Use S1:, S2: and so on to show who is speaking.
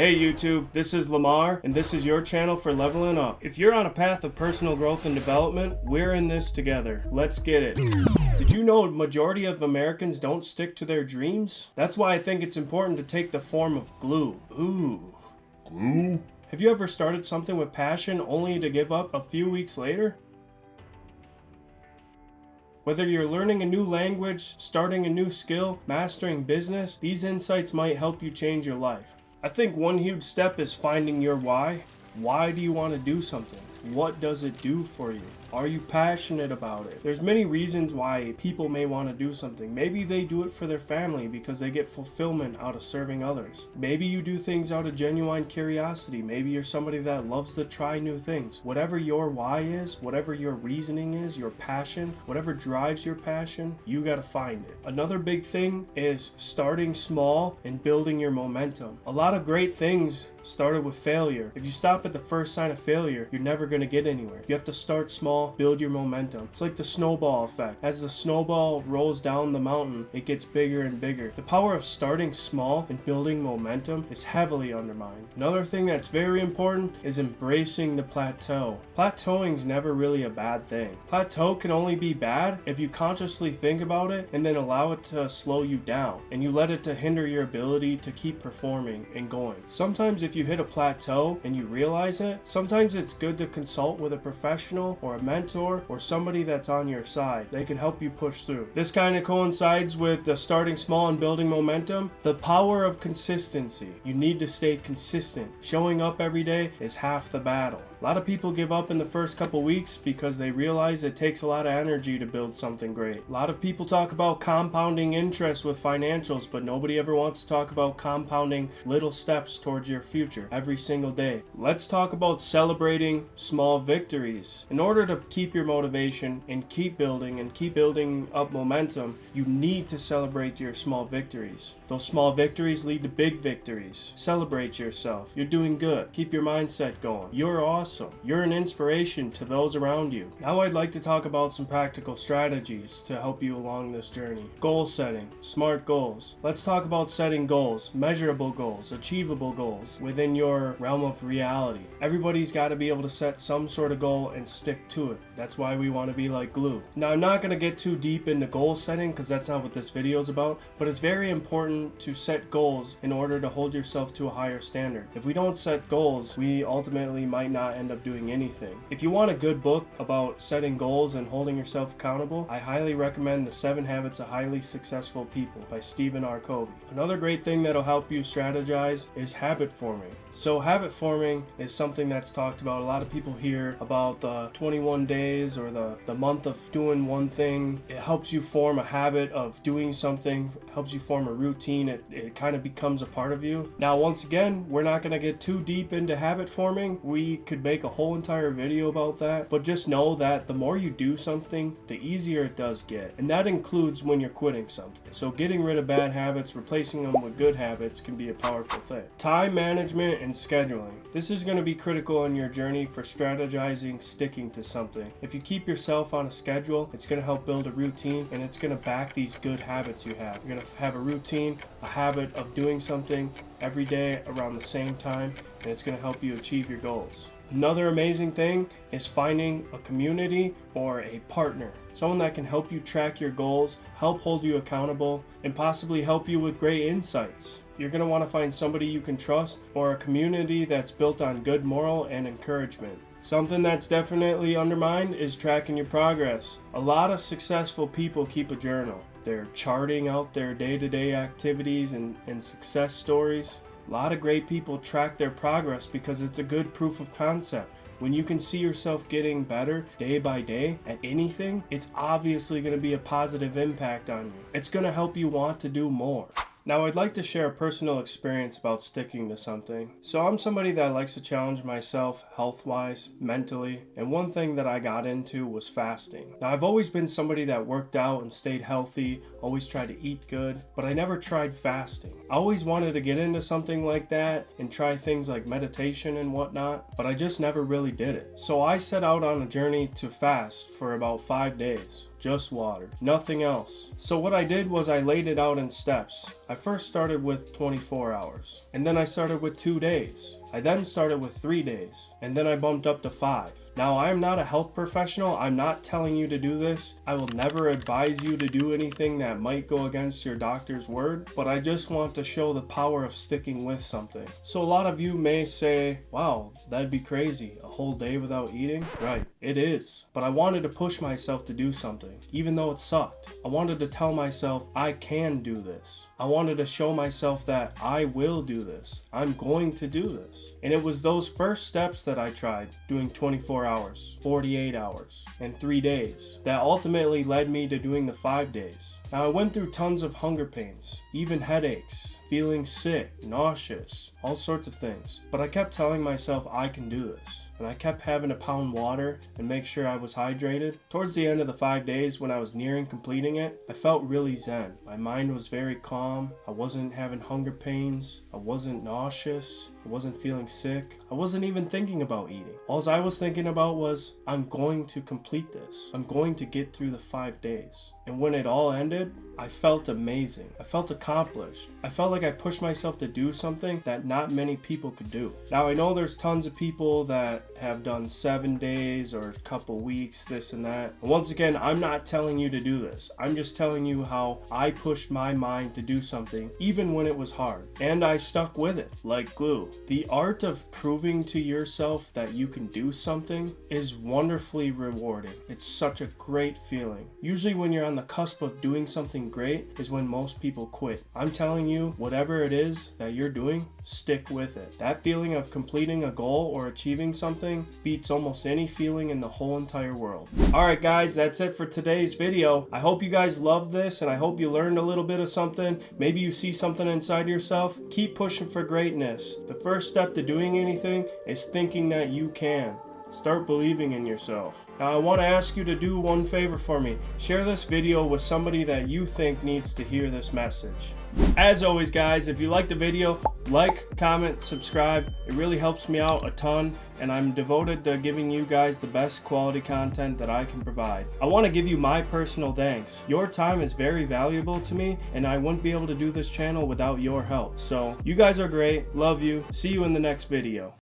S1: Hey YouTube, this is Lamar, and this is your channel for leveling up. If you're on a path of personal growth and development, we're in this together. Let's get it. Did you know a majority of Americans don't stick to their dreams? That's why I think it's important to take the form of glue. Ooh. Glue? Have you ever started something with passion only to give up a few weeks later? Whether you're learning a new language, starting a new skill, mastering business, these insights might help you change your life. I think one huge step is finding your why. Why do you want to do something? What does it do for you? Are you passionate about it? There's many reasons why people may want to do something. Maybe they do it for their family because they get fulfillment out of serving others. Maybe you do things out of genuine curiosity. Maybe you're somebody that loves to try new things. Whatever your why is, whatever your reasoning is, your passion, whatever drives your passion, you gotta find it. Another big thing is starting small and building your momentum. A lot of great things started with failure. If you stop at the first sign of failure, you're never gonna get anywhere. You have to start small, build your momentum. It's like the snowball effect. As the snowball rolls down the mountain, it gets bigger and bigger. The power of starting small and building momentum is heavily undermined. Another thing that's very important is embracing the plateau. Plateauing is never really a bad thing. Plateau can only be bad if you consciously think about it and then allow it to slow you down, and you let it to hinder your ability to keep performing and going. Sometimes if you hit a plateau and you realize it, sometimes it's good to consult with a professional or a mentor or somebody that's on your side. They can help you push through. This kind of coincides with the starting small and building momentum. The power of consistency. You need to stay consistent. Showing up every day is half the battle. A lot of people give up in the first couple weeks because they realize it takes a lot of energy to build something great. A lot of people talk about compounding interest with financials, but nobody ever wants to talk about compounding little steps towards your future every single day. Let's talk about celebrating small victories. In order to keep your motivation and keep building up momentum, you need to celebrate your small victories. Those small victories lead to big victories. Celebrate yourself. You're doing good. Keep your mindset going. You're awesome. You're an inspiration to those around you. Now I'd like to talk about some practical strategies to help you along this journey. Goal setting. Smart goals. Let's talk about setting goals. Measurable goals. Achievable goals within your realm of reality. Everybody's got to be able to set some sort of goal and stick to it. That's why we want to be like glue. Now I'm not going to get too deep into goal setting because that's not what this video is about, but it's very important to set goals in order to hold yourself to a higher standard. If we don't set goals, we ultimately might not end up doing anything. If you want a good book about setting goals and holding yourself accountable, I highly recommend The 7 Habits of Highly Successful People by Stephen R. Covey. Another great thing that'll help you strategize is habit forming. So habit forming is something that's talked about. A lot of people hear about the 21 days or the month of doing one thing. It helps you form a habit of doing something, helps you form a routine. It kind of becomes a part of you. Now, once again, we're not going to get too deep into habit forming. We could make a whole entire video about that, but just know that the more you do something, the easier it does get. And that includes when you're quitting something. So getting rid of bad habits, replacing them with good habits can be a powerful thing. Time management and scheduling. This is going to be critical in your journey for strategizing, sticking to something. If you keep yourself on a schedule, it's going to help build a routine, and it's going to back these good habits you have. You're going to have a routine, a habit of doing something every day around the same time, and it's going to help you achieve your goals. Another amazing thing is finding a community or a partner, someone that can help you track your goals, help hold you accountable, and possibly help you with great insights. You're going to want to find somebody you can trust or a community that's built on good moral and encouragement. Something that's definitely undermined is tracking your progress. A lot of successful people keep a journal. They're charting out their day-to-day activities and success stories. A lot of great people track their progress because it's a good proof of concept. When you can see yourself getting better day by day at anything, it's obviously going to be a positive impact on you. It's going to help you want to do more. Now, I'd like to share a personal experience about sticking to something. So I'm somebody that likes to challenge myself health-wise, mentally, and one thing that I got into was fasting. Now, I've always been somebody that worked out and stayed healthy always tried to eat good, but I never tried fasting. I always wanted to get into something like that and try things like meditation and whatnot, but I just never really did it. So I set out on a journey to fast for about 5 days. Just water, nothing else. So what I did was I laid it out in steps. I first started with 24 hours, and then I started with 2 days. I then started with 3 days, and then I bumped up to 5. Now, I am not a health professional. I'm not telling you to do this. I will never advise you to do anything that might go against your doctor's word, but I just want to show the power of sticking with something. So a lot of you may say, wow, that'd be crazy, a whole day without eating? Right, it is. But I wanted to push myself to do something, even though it sucked. I wanted to tell myself I can do this. I wanted to show myself that I will do this. I'm going to do this. And it was those first steps that I tried, doing 24 hours, 48 hours, and 3 days, that ultimately led me to doing the 5 days. Now, I went through tons of hunger pains, even headaches, feeling sick, nauseous, all sorts of things. But I kept telling myself I can do this. And I kept having to pound water and make sure I was hydrated. Towards the end of the 5 days, when I was nearing completing it, I felt really zen. My mind was very calm. I wasn't having hunger pains. I wasn't nauseous. I wasn't feeling sick. I wasn't even thinking about eating. All I was thinking about was, I'm going to complete this. I'm going to get through the 5 days. And when it all ended, I felt amazing. I felt accomplished. I felt like I pushed myself to do something that not many people could do. Now, I know there's tons of people that have done 7 days or a couple weeks, this and that. And once again, I'm not telling you to do this. I'm just telling you how I pushed my mind to do something, even when it was hard. And I stuck with it, like glue. The art of proving to yourself that you can do something is wonderfully rewarding. It's such a great feeling. Usually when you're on the cusp of doing something great is when most people quit. I'm telling you, whatever it is that you're doing, stick with it. That feeling of completing a goal or achieving something beats almost any feeling in the whole entire world. Alright guys, that's it for today's video. I hope you guys loved this and I hope you learned a little bit of something. Maybe you see something inside yourself. Keep pushing for greatness. The first step to doing anything is thinking that you can. Start believing in yourself. Now I want to ask you to do one favor for me. Share this video with somebody that you think needs to hear this message. As always guys, if you like the video, like, comment, subscribe. It really helps me out a ton and I'm devoted to giving you guys the best quality content that I can provide. I want to give you my personal thanks. Your time is very valuable to me and I wouldn't be able to do this channel without your help. So you guys are great. Love you. See you in the next video.